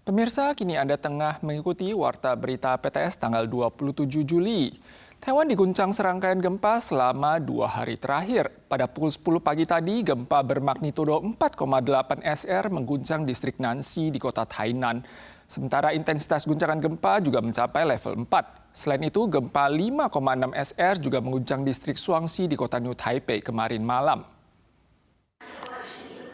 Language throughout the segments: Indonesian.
Pemirsa, kini Anda tengah mengikuti Warta Berita PTS tanggal 27 Juli. Taiwan diguncang serangkaian gempa selama 2 hari terakhir. Pada pukul 10 pagi tadi, gempa bermagnitudo 4,8 SR mengguncang distrik Nancy di kota Tainan. Sementara intensitas guncangan gempa juga mencapai level 4. Selain itu, gempa 5,6 SR juga mengguncang distrik Swansea di kota New Taipei kemarin malam.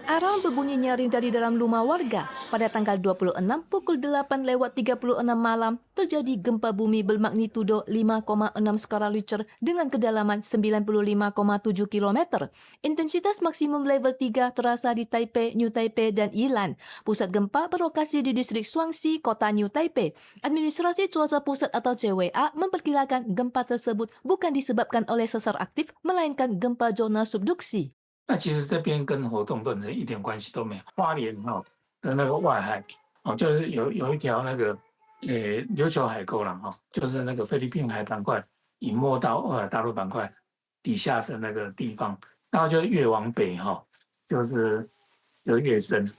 Alarm berbunyi nyaring dari dalam rumah warga. Pada tanggal 26 pukul 8:36 malam, terjadi gempa bumi bermagnitudo 5,6 skala Richter dengan kedalaman 95,7 km. Intensitas maksimum level 3 terasa di Taipei, New Taipei, dan Yilan. Pusat gempa berlokasi di distrik Swansea, kota New Taipei. Administrasi Cuaca Pusat atau CWA memperkirakan gempa tersebut bukan disebabkan oleh sesar aktif, melainkan gempa zona subduksi. 那其实这边跟活动本身一点关系都没有。花莲的那个外海就是有一条那个琉球海沟了就是那个菲律宾海板块隐没到欧亚大陆板块底下的那个地方，然后就越往北就是越深。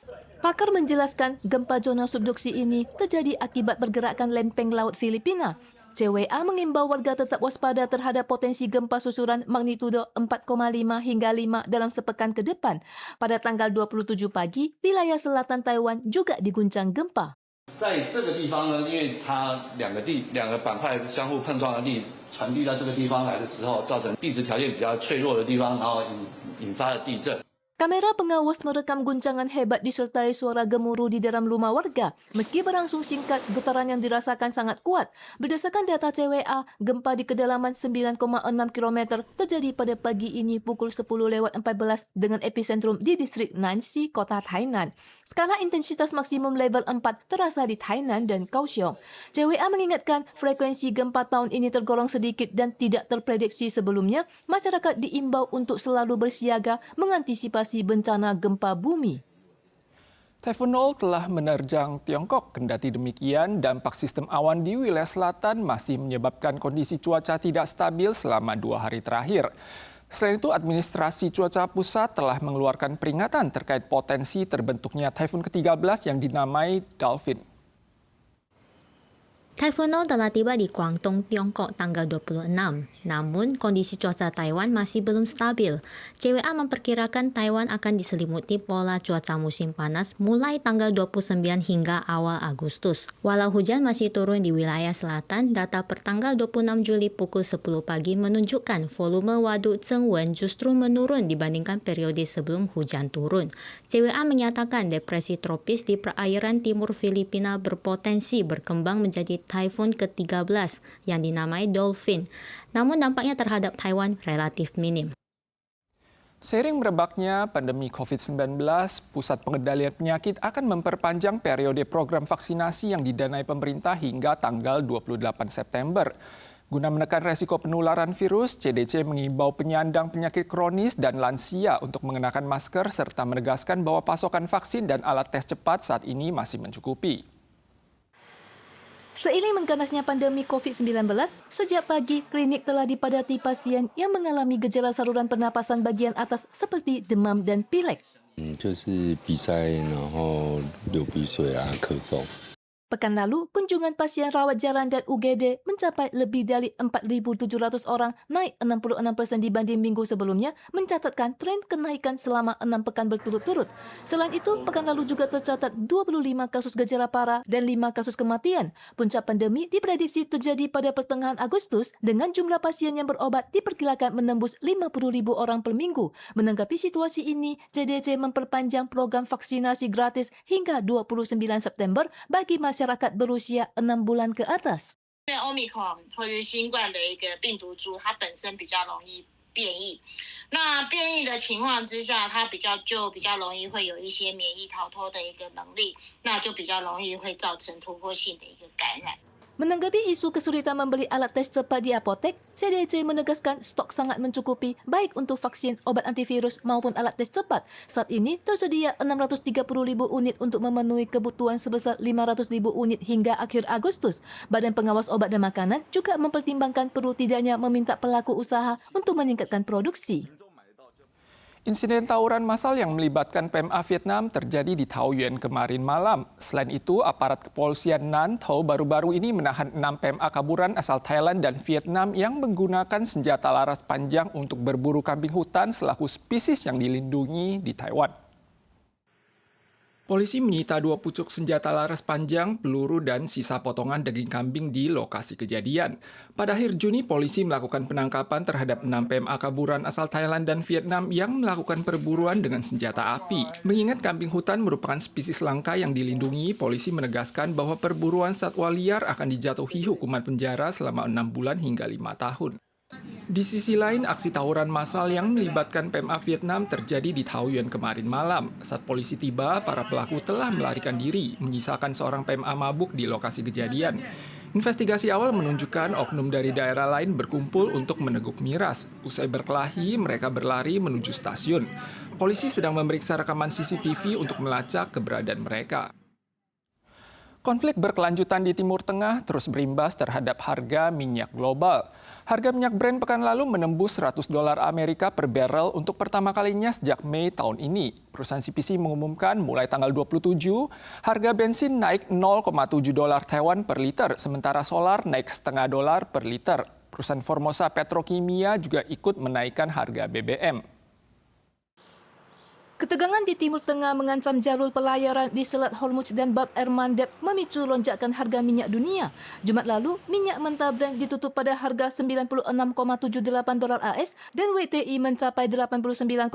Pakar menjelaskan gempa zona subduksi ini terjadi akibat pergerakan lempeng laut Filipina. CWA mengimbau warga tetap waspada terhadap potensi gempa susulan magnitudo 4,5 hingga 5 dalam sepekan ke depan. Pada tanggal 27 pagi, wilayah selatan Taiwan juga diguncang gempa. 在这个地方呢，因为它两个板块相互碰撞的力传递到这个地方来的时候，造成地质条件比较脆弱的地方，然后引发了地震。 Kamera pengawas merekam guncangan hebat disertai suara gemuruh di dalam rumah warga. Meski berlangsung singkat, getaran yang dirasakan sangat kuat. Berdasarkan data CWA, gempa di kedalaman 9,6 km terjadi pada pagi ini pukul 10:14 dengan epicentrum di distrik Nancy, kota Tainan. Skala intensitas maksimum level 4 terasa di Tainan dan Kaohsiung. CWA mengingatkan frekuensi gempa tahun ini tergolong sedikit dan tidak terprediksi sebelumnya. Masyarakat diimbau untuk selalu bersiaga mengantisipasi bencana gempa bumi. Taifun Nol telah menerjang Tiongkok. Kendati demikian, dampak sistem awan di wilayah selatan masih menyebabkan kondisi cuaca tidak stabil selama 2 hari terakhir. Selain itu, administrasi cuaca pusat telah mengeluarkan peringatan terkait potensi terbentuknya Taifun ke-13 yang dinamai Dolphin. Taifun Nol telah tiba di Guangdong, Tiongkok tanggal 26. Namun, kondisi cuaca Taiwan masih belum stabil. CWA memperkirakan Taiwan akan diselimuti pola cuaca musim panas mulai tanggal 29 hingga awal Agustus. Walau hujan masih turun di wilayah selatan, data pertanggal 26 Juli pukul 10 pagi menunjukkan volume waduk Zhengwen justru menurun dibandingkan periode sebelum hujan turun. CWA menyatakan depresi tropis di perairan timur Filipina berpotensi berkembang menjadi Taifun ke-13 yang dinamai Dolphin. Namun dampaknya terhadap Taiwan relatif minim. Seiring merebaknya pandemi COVID-19, Pusat Pengendalian Penyakit akan memperpanjang periode program vaksinasi yang didanai pemerintah hingga tanggal 28 September. Guna menekan resiko penularan virus, CDC mengimbau penyandang penyakit kronis dan lansia untuk mengenakan masker serta menegaskan bahwa pasokan vaksin dan alat tes cepat saat ini masih mencukupi. Seiring mengganasnya pandemi COVID-19, sejak pagi klinik telah dipadati pasien yang mengalami gejala saluran pernapasan bagian atas seperti demam dan pilek. 就是鼻塞，然后流鼻水啊，咳嗽。 Pekan lalu, kunjungan pasien rawat jalan dan UGD mencapai lebih dari 4.700 orang, naik 66% dibanding minggu sebelumnya, mencatatkan tren kenaikan selama 6 pekan berturut-turut. Selain itu, pekan lalu juga tercatat 25 kasus gejala parah dan 5 kasus kematian. Puncak pandemi diprediksi terjadi pada pertengahan Agustus dengan jumlah pasien yang berobat diperkirakan menembus 50.000 orang per minggu. Menanggapi situasi ini, CDC memperpanjang program vaksinasi gratis hingga 29 September bagi masyarakat berusia 6 bulan ke atas. 因为 Omicron 或者新冠的一个病毒株，它本身比较容易变异。那变异的情况之下，它比较容易会有一些免疫逃脱的一个能力，那就比较容易会造成突破性的一个感染。 Menanggapi isu kesulitan membeli alat tes cepat di apotek, CDC menegaskan stok sangat mencukupi baik untuk vaksin, obat antivirus maupun alat tes cepat. Saat ini tersedia 630.000 unit untuk memenuhi kebutuhan sebesar 500.000 unit hingga akhir Agustus. Badan Pengawas Obat dan Makanan juga mempertimbangkan perlu tidaknya meminta pelaku usaha untuk meningkatkan produksi. Insiden tawuran massal yang melibatkan PMA Vietnam terjadi di Thao Nguyen kemarin malam. Selain itu, aparat kepolisian Nan Tho baru-baru ini menahan 6 PMA kaburan asal Thailand dan Vietnam yang menggunakan senjata laras panjang untuk berburu kambing hutan selaku spesies yang dilindungi di Taiwan. Polisi menyita 2 pucuk senjata laras panjang, peluru, dan sisa potongan daging kambing di lokasi kejadian. Pada akhir Juni, polisi melakukan penangkapan terhadap 6 PMA kaburan asal Thailand dan Vietnam yang melakukan perburuan dengan senjata api. Mengingat kambing hutan merupakan spesies langka yang dilindungi, polisi menegaskan bahwa perburuan satwa liar akan dijatuhi hukuman penjara selama 6 bulan hingga 5 tahun. Di sisi lain, aksi tawuran massal yang melibatkan PMA Vietnam terjadi di Thao Nguyen kemarin malam. Saat polisi tiba, para pelaku telah melarikan diri, menyisakan seorang PMA mabuk di lokasi kejadian. Investigasi awal menunjukkan oknum dari daerah lain berkumpul untuk meneguk miras. Usai berkelahi, mereka berlari menuju stasiun. Polisi sedang memeriksa rekaman CCTV untuk melacak keberadaan mereka. Konflik berkelanjutan di Timur Tengah terus berimbas terhadap harga minyak global. Harga minyak Brent pekan lalu menembus $100 Amerika per barrel untuk pertama kalinya sejak Mei tahun ini. Perusahaan CPC mengumumkan mulai tanggal 27, harga bensin naik $0,7 Taiwan per liter, sementara solar naik $0,5 per liter. Perusahaan Formosa Petrokimia juga ikut menaikkan harga BBM. Ketegangan di Timur Tengah mengancam jalur pelayaran di Selat Hormuz dan Bab el Mandeb memicu lonjakan harga minyak dunia. Jumat lalu, minyak mentah Brent ditutup pada harga $96,78 AS dan WTI mencapai $89,31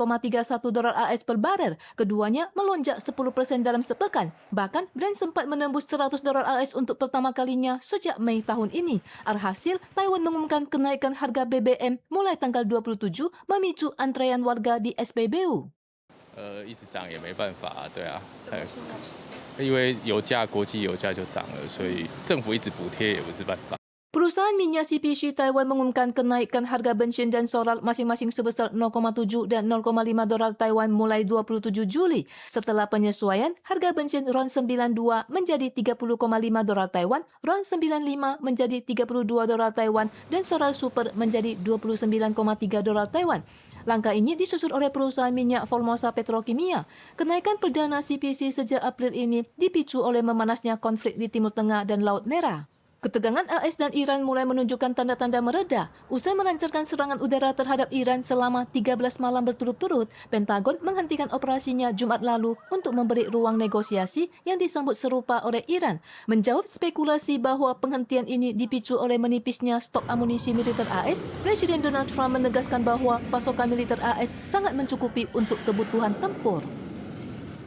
AS per barel. Keduanya melonjak 10% dalam sepekan. Bahkan, Brent sempat menembus $100 AS untuk pertama kalinya sejak Mei tahun ini. Alhasil, Taiwan mengumumkan kenaikan harga BBM mulai tanggal 27 memicu antrean warga di SPBU. 一直涨也没办法啊，对啊，因为国际油价就涨了，所以政府一直补贴也不是办法。 Perusahaan minyak CPC Taiwan mengumumkan kenaikan harga bensin dan solar masing-masing sebesar $0,7 dan $0,5 Taiwan mulai 27 Juli. Setelah penyesuaian, harga bensin RON 92 menjadi $30,5 Taiwan, RON 95 menjadi $32 Taiwan, dan solar super menjadi $29,3 Taiwan. Langkah ini disusul oleh perusahaan minyak Formosa Petrokimia. Kenaikan perdana CPC sejak April ini dipicu oleh memanasnya konflik di Timur Tengah dan Laut Merah. Ketegangan AS dan Iran mulai menunjukkan tanda-tanda mereda. Usai melancarkan serangan udara terhadap Iran selama 13 malam berturut-turut, Pentagon menghentikan operasinya Jumat lalu untuk memberi ruang negosiasi yang disambut serupa oleh Iran. Menjawab spekulasi bahwa penghentian ini dipicu oleh menipisnya stok amunisi militer AS, Presiden Donald Trump menegaskan bahwa pasokan militer AS sangat mencukupi untuk kebutuhan tempur.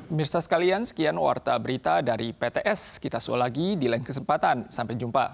Pemirsa sekalian, sekian Warta Berita dari PTS. Kita ulas lagi di lain kesempatan. Sampai jumpa.